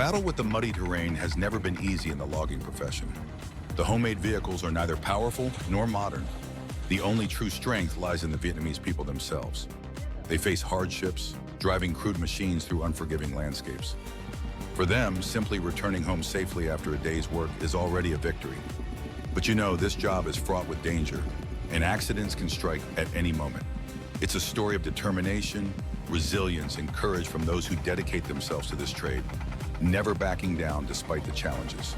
battle with the muddy terrain has never been easy in the logging profession. The homemade vehicles are neither powerful nor modern. The only true strength lies in the Vietnamese people themselves. They face hardships, driving crude machines through unforgiving landscapes. For them, simply returning home safely after a day's work is already a victory. But you know, this job is fraught with danger, and accidents can strike at any moment. It's a story of determination, resilience, and courage from those who dedicate themselves to this trade, never backing down despite the challenges.